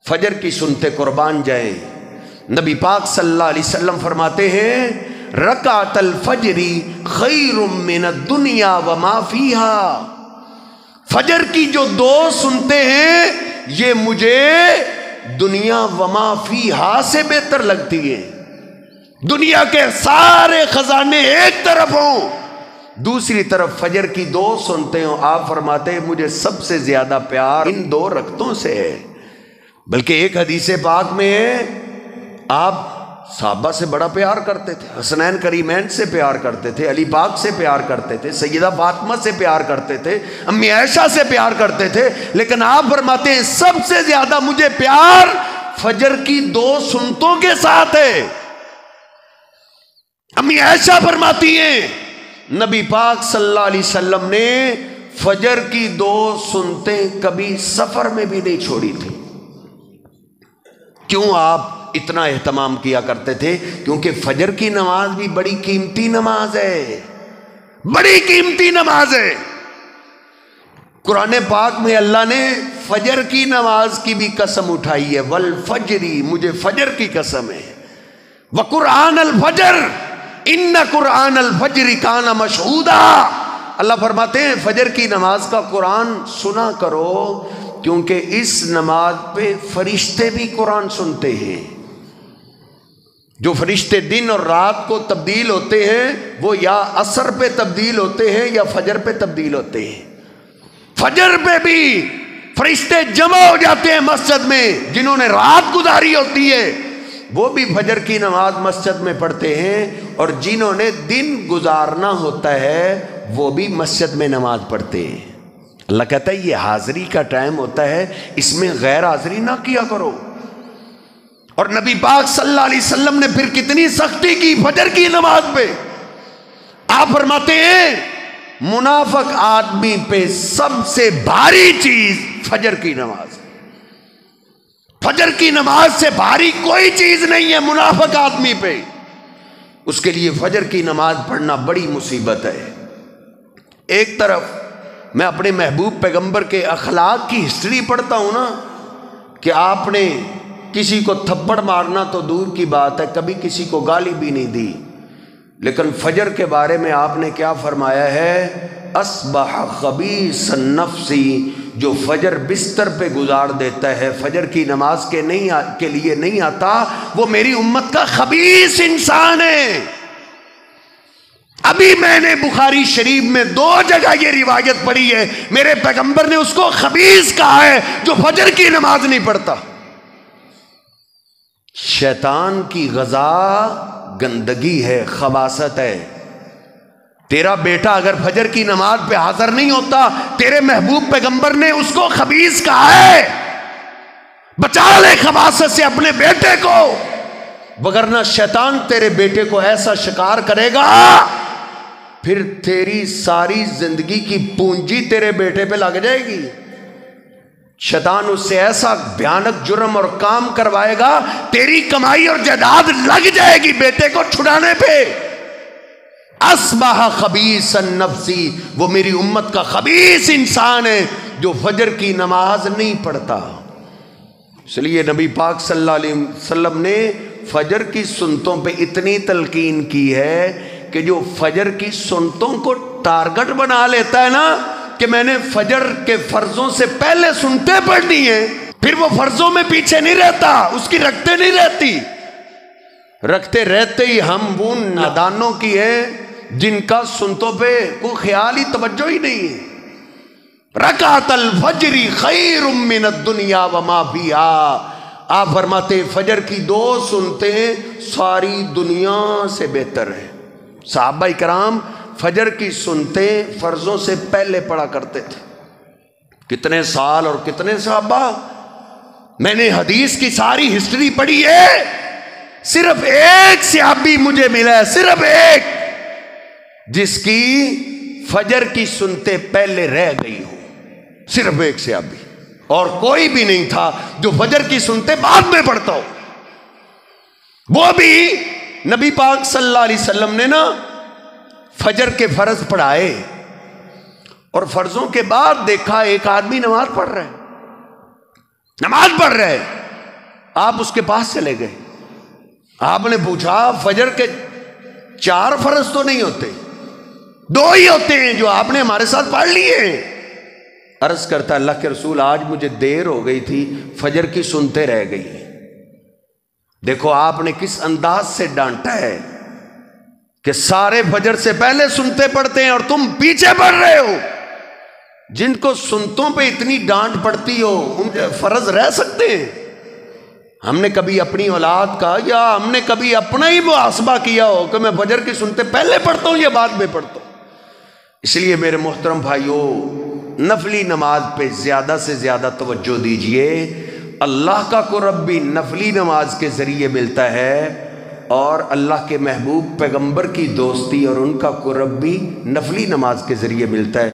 فجر کی سنتے قربان جائیں۔ نبی پاک صلی اللہ علیہ وسلم فرماتے ہیں رکعت الفجر خیر من الدنیا وما فیہا، فجر کی جو دو سنتے ہیں یہ مجھے دنیا وما فیہا سے بہتر لگتی ہے۔ دنیا کے سارے خزانے ایک طرف ہوں، دوسری طرف فجر کی دو سنتے ہوں، آپ فرماتے ہیں مجھے سب سے زیادہ پیار ان دو رکعتوں سے ہے۔ بلکہ ایک حدیث پاک میں ہے آپ صحابہ سے بڑا پیار کرتے تھے، حسنین کریمین سے پیار کرتے تھے، علی پاک سے پیار کرتے تھے، سیدہ فاطمہ سے پیار کرتے تھے، امی عائشہ سے پیار کرتے تھے، لیکن آپ فرماتے ہیں سب سے زیادہ مجھے پیار فجر کی دو سنتوں کے ساتھ ہے۔ امی عائشہ فرماتی ہیں نبی پاک صلی اللہ علیہ وسلم نے فجر کی دو سنتیں کبھی سفر میں بھی نہیں چھوڑی تھی۔ کیوں آپ اتنا اہتمام کیا کرتے تھے؟ کیونکہ فجر کی نماز بھی بڑی قیمتی نماز ہے، بڑی قیمتی نماز ہے۔ قرآن پاک میں اللہ نے فجر کی نماز کی بھی قسم اٹھائی ہے، والفجری، مجھے فجر کی قسم ہے، وقرآن الفجر ان قرآن الفجر کان مشہودا، اللہ فرماتے ہیں فجر کی نماز کا قرآن سنا کرو، کیونکہ اس نماز پہ فرشتے بھی قرآن سنتے ہیں۔ جو فرشتے دن اور رات کو تبدیل ہوتے ہیں وہ یا عصر پہ تبدیل ہوتے ہیں یا فجر پہ تبدیل ہوتے ہیں۔ فجر پہ بھی فرشتے جمع ہو جاتے ہیں مسجد میں، جنہوں نے رات گزاری ہوتی ہے وہ بھی فجر کی نماز مسجد میں پڑھتے ہیں، اور جنہوں نے دن گزارنا ہوتا ہے وہ بھی مسجد میں نماز پڑھتے ہیں۔ اللہ کہتا ہے یہ حاضری کا ٹائم ہوتا ہے، اس میں غیر حاضری نہ کیا کرو۔ اور نبی پاک صلی اللہ علیہ وسلم نے پھر کتنی سختی کی فجر کی نماز پہ، آپ فرماتے ہیں منافق آدمی پہ سب سے بھاری چیز فجر کی نماز ہے۔ فجر کی نماز سے بھاری کوئی چیز نہیں ہے منافق آدمی پہ، اس کے لیے فجر کی نماز پڑھنا بڑی مصیبت ہے۔ ایک طرف میں اپنے محبوب پیغمبر کے اخلاق کی ہسٹری پڑھتا ہوں نا، کہ آپ نے کسی کو تھپڑ مارنا تو دور کی بات ہے، کبھی کسی کو گالی بھی نہیں دی، لیکن فجر کے بارے میں آپ نے کیا فرمایا ہے، اصبح خبیث النفس، جو فجر بستر پہ گزار دیتا ہے، فجر کی نماز کے لیے نہیں آتا، وہ میری امت کا خبیث انسان ہے۔ ابھی میں نے بخاری شریف میں 2 جگہ یہ روایت پڑھی ہے، میرے پیغمبر نے اس کو خبیث کہا ہے جو فجر کی نماز نہیں پڑھتا۔ شیطان کی غذا گندگی ہے، خباثت ہے۔ تیرا بیٹا اگر فجر کی نماز پہ حاضر نہیں ہوتا، تیرے محبوب پیغمبر نے اس کو خبیث کہا ہے۔ بچا لے خباثت سے اپنے بیٹے کو، وگرنہ شیطان تیرے بیٹے کو ایسا شکار کرے گا، پھر تیری ساری زندگی کی پونجی تیرے بیٹے پہ لگ جائے گی۔ شیطان اس سے ایسا بھیانک جرم اور کام کروائے گا، تیری کمائی اور جائیداد لگ جائے گی بیٹے کو چھڑانے پہ۔ اصبح خبیث النفس، وہ میری امت کا خبیث انسان ہے جو فجر کی نماز نہیں پڑھتا۔ اس لیے نبی پاک صلی اللہ علیہ وسلم نے فجر کی سنتوں پہ اتنی تلقین کی ہے کہ جو فجر کی سنتوں کو ٹارگٹ بنا لیتا ہے نا، کہ میں نے فجر کے فرضوں سے پہلے سنتے پڑھنی ہیں، پھر وہ فرضوں میں پیچھے نہیں رہتا، اس کی رکھتے نہیں رہتی، رکھتے رہتے ہی ہم وہ نادانوں کی ہیں جن کا سنتوں پہ کوئی خیال ہی توجہ ہی نہیں ہے۔ رکعت الفجر خیر من الدنیا وما فیہا، آپ فرماتے فجر کی 2 سنتیں ساری دنیا سے بہتر ہیں۔ صحابہ کرام فجر کی سنتیں فرضوں سے پہلے پڑھا کرتے تھے۔ کتنے سال اور کتنے صحابہ، میں نے حدیث کی ساری ہسٹری پڑھی ہے، صرف ایک صحابی مجھے ملا ہے، صرف ایک، جس کی فجر کی سنتیں پہلے رہ گئی ہوں، صرف ایک صحابی، اور کوئی بھی نہیں تھا جو فجر کی سنتیں بعد میں پڑھتا ہو۔ وہ بھی نبی پاک صلی اللہ علیہ وسلم نے نا فجر کے فرض پڑھائے، اور فرضوں کے بعد دیکھا ایک آدمی نماز پڑھ رہا ہے، آپ اس کے پاس چلے گئے، آپ نے پوچھا فجر کے 4 فرض تو نہیں ہوتے، 2 ہی ہوتے ہیں جو آپ نے ہمارے ساتھ پڑھ لیے ہیں۔ عرض کرتا اللہ کے رسول آج مجھے دیر ہو گئی تھی، فجر کی سنتے رہ گئی۔ دیکھو آپ نے کس انداز سے ڈانٹا ہے کہ سارے فجر سے پہلے سنتے پڑھتے ہیں اور تم پیچھے پڑھ رہے ہو۔ جن کو سنتوں پہ اتنی ڈانٹ پڑتی ہو ان فرض رہ سکتے ہیں؟ ہم نے کبھی اپنی اولاد کا یا ہم نے کبھی اپنا ہی محاسبہ کیا ہو کہ میں فجر کی سنتے پہلے پڑھتا ہوں یا بعد میں پڑھتا ہوں؟ اس لیے میرے محترم بھائیوں، نفلی نماز پہ زیادہ سے زیادہ توجہ دیجئے۔ اللہ کا قرب بھی نفلی نماز کے ذریعے ملتا ہے، اور اللہ کے محبوب پیغمبر کی دوستی اور ان کا قرب بھی نفلی نماز کے ذریعے ملتا ہے۔